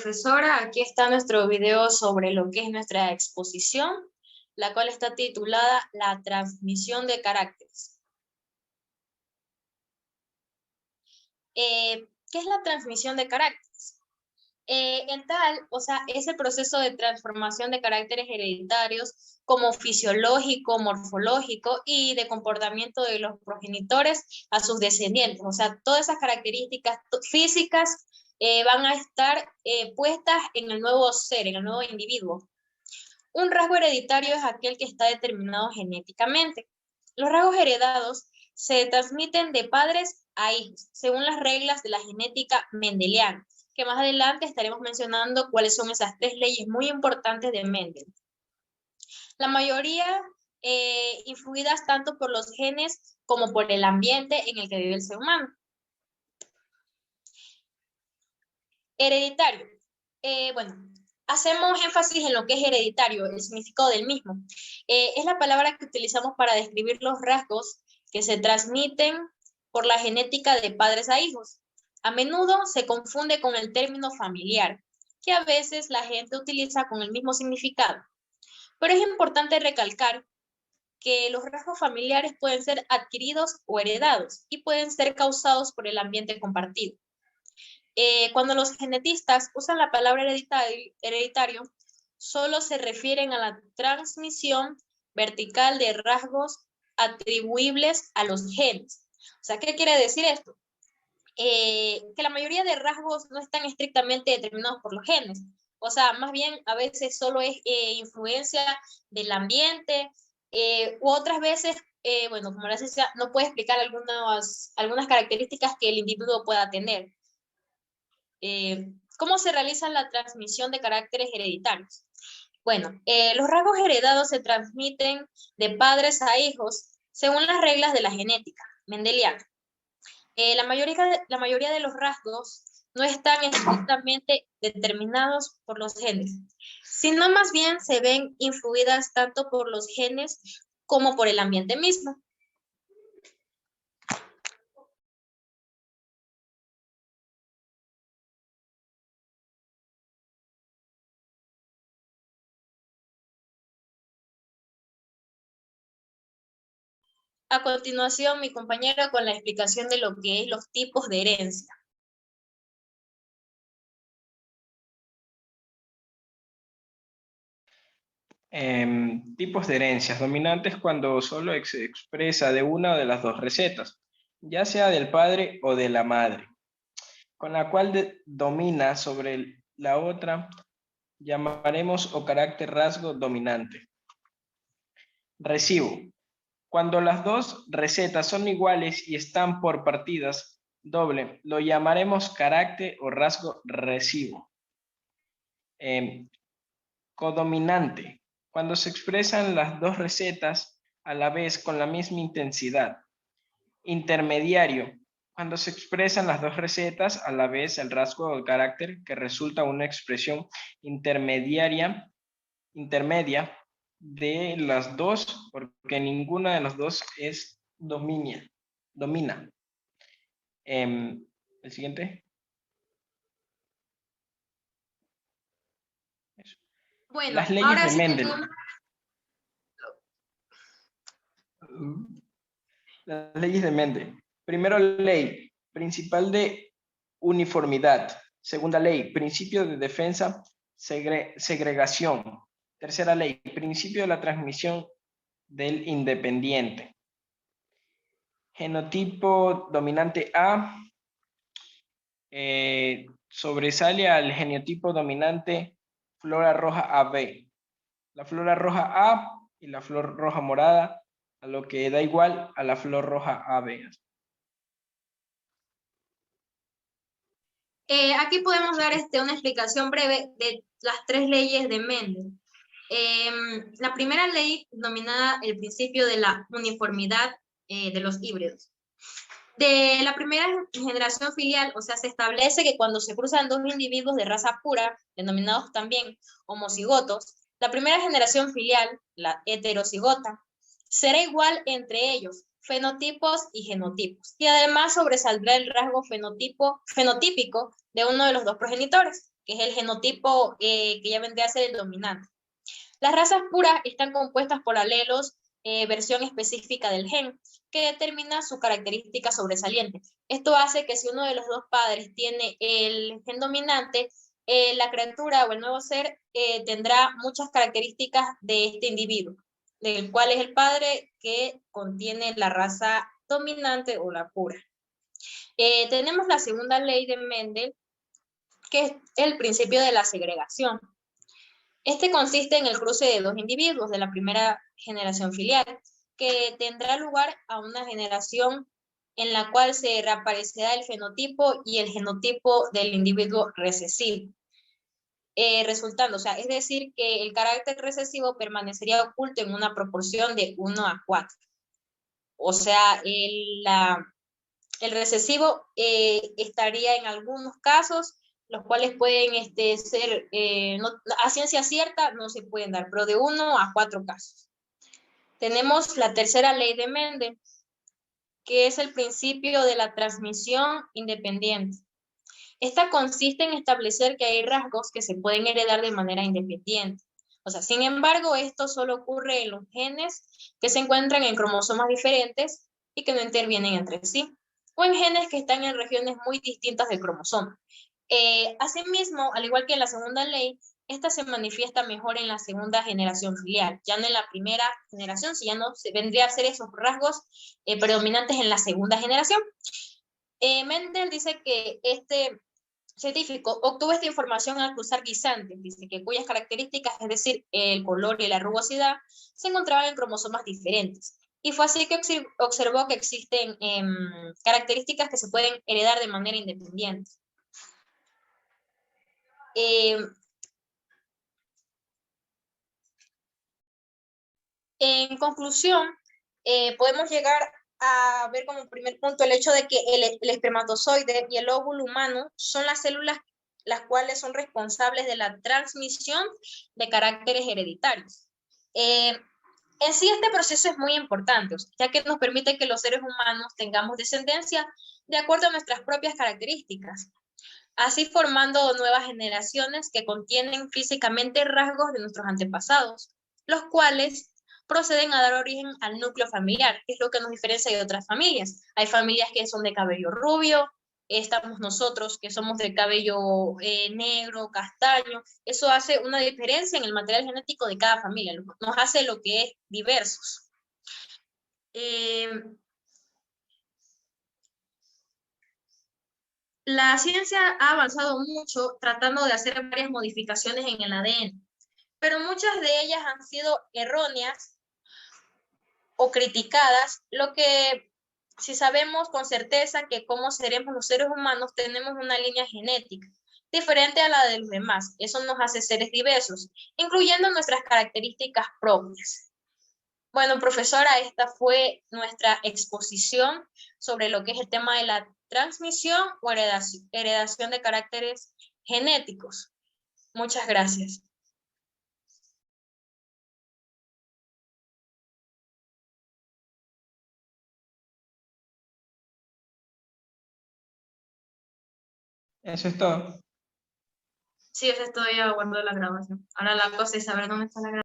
Profesora, aquí está nuestro video sobre lo que es nuestra exposición, la cual está titulada La transmisión de caracteres. ¿Qué es la transmisión de caracteres? Es el proceso de transformación de caracteres hereditarios como fisiológico, morfológico y de comportamiento de los progenitores a sus descendientes. O sea, todas esas características físicas van a estar puestas en el nuevo ser, en el nuevo individuo. Un rasgo hereditario es aquel que está determinado genéticamente. Los rasgos heredados se transmiten de padres a hijos, según las reglas de la genética mendeliana, que más adelante estaremos mencionando cuáles son esas tres leyes muy importantes de Mendel. La mayoría influidas tanto por los genes como por el ambiente en el que vive el ser humano. Hereditario. Hacemos énfasis en lo que es hereditario, el significado del mismo. Es la palabra que utilizamos para describir los rasgos que se transmiten por la genética de padres a hijos. A menudo se confunde con el término familiar, que a veces la gente utiliza con el mismo significado. Pero es importante recalcar que los rasgos familiares pueden ser adquiridos o heredados y pueden ser causados por el ambiente compartido. Cuando los genetistas usan la palabra hereditario, solo se refieren a la transmisión vertical de rasgos atribuibles a los genes. O sea, ¿qué quiere decir esto? Que la mayoría de rasgos no están estrictamente determinados por los genes. O sea, más bien a veces solo es influencia del ambiente, u otras veces, como la ciencia no puede explicar algunas características que el individuo pueda tener. ¿Cómo se realiza la transmisión de caracteres hereditarios? Los rasgos heredados se transmiten de padres a hijos según las reglas de la genética mendeliana. La mayoría de los rasgos no están estrictamente determinados por los genes, sino más bien se ven influidas tanto por los genes como por el ambiente mismo. A continuación, mi compañero con la explicación de lo que es los tipos de herencia. Tipos de herencias dominantes cuando solo se expresa de una de las dos recetas, ya sea del padre o de la madre, con la cual domina sobre la otra, llamaremos o carácter rasgo dominante. Recibo. Cuando las dos recetas son iguales y están por partidas doble, lo llamaremos carácter o rasgo recibo. Codominante. Cuando se expresan las dos recetas a la vez con la misma intensidad. Intermediario. Cuando se expresan las dos recetas a la vez el rasgo o el carácter que resulta una expresión intermedia de las dos, porque ninguna de las dos domina. El siguiente. Las leyes de Mendel. Las leyes de Mendel. Primero, ley principal de uniformidad. Segunda ley, principio de defensa, segregación. Tercera ley, principio de la transmisión del independiente. Genotipo dominante A sobresale al genotipo dominante flora roja AB. La flora roja A y la flor roja morada, a lo que da igual a la flor roja AB. Aquí podemos dar una explicación breve de las tres leyes de Mendel. La primera ley denominada el principio de la uniformidad de los híbridos. De la primera generación filial, o sea, se establece que cuando se cruzan dos individuos de raza pura, denominados también homocigotos, la primera generación filial, la heterocigota, será igual entre ellos, fenotipos y genotipos, y además sobresaldrá el rasgo fenotípico de uno de los dos progenitores, que es el genotipo que ya vendría a ser el dominante. Las razas puras están compuestas por alelos, versión específica del gen, que determina su característica sobresaliente. Esto hace que si uno de los dos padres tiene el gen dominante, la criatura o el nuevo ser tendrá muchas características de este individuo, del cual es el padre que contiene la raza dominante o la pura. Tenemos la segunda ley de Mendel, que es el principio de la segregación. Este consiste en el cruce de dos individuos de la primera generación filial, que tendrá lugar a una generación en la cual se reaparecerá el fenotipo y el genotipo del individuo recesivo. Resultando, o sea, es decir, que el carácter recesivo permanecería oculto en una proporción de 1:4. O sea, el recesivo estaría en algunos casos, los cuales pueden ser, a ciencia cierta no se pueden dar, pero de 1 a 4 casos. Tenemos la tercera ley de Mendel, que es el principio de la transmisión independiente. Esta consiste en establecer que hay rasgos que se pueden heredar de manera independiente. O sea, sin embargo, esto solo ocurre en los genes que se encuentran en cromosomas diferentes y que no intervienen entre sí, o en genes que están en regiones muy distintas del cromosoma. Asimismo, al igual que en la segunda ley, esta se manifiesta mejor en la segunda generación filial, ya no en la primera generación, si ya no se vendría a ser esos rasgos predominantes en la segunda generación. Mendel dice que este científico obtuvo esta información al cruzar guisantes, dice que cuyas características, es decir, el color y la rugosidad, se encontraban en cromosomas diferentes. Y fue así que observó que existen características que se pueden heredar de manera independiente. En conclusión, podemos llegar a ver como primer punto el hecho de que el espermatozoide y el óvulo humano son las células las cuales son responsables de la transmisión de caracteres hereditarios. En sí este proceso es muy importante, ya que nos permite que los seres humanos tengamos descendencia de acuerdo a nuestras propias características, así formando nuevas generaciones que contienen físicamente rasgos de nuestros antepasados, los cuales proceden a dar origen al núcleo familiar, que es lo que nos diferencia de otras familias. Hay familias que son de cabello rubio, estamos nosotros que somos de cabello negro, castaño. Eso hace una diferencia en el material genético de cada familia, nos hace lo que es diversos. La ciencia ha avanzado mucho tratando de hacer varias modificaciones en el ADN, pero muchas de ellas han sido erróneas o criticadas, lo que si sabemos con certeza que como seremos los seres humanos tenemos una línea genética diferente a la de los demás. Eso nos hace seres diversos, incluyendo nuestras características propias. Bueno, profesora, esta fue nuestra exposición sobre lo que es el tema de la transmisión o heredación de caracteres genéticos. Muchas gracias. Eso es todo. Sí, estoy aguardando la grabación. Ahora la cosa es saber dónde está la grabación.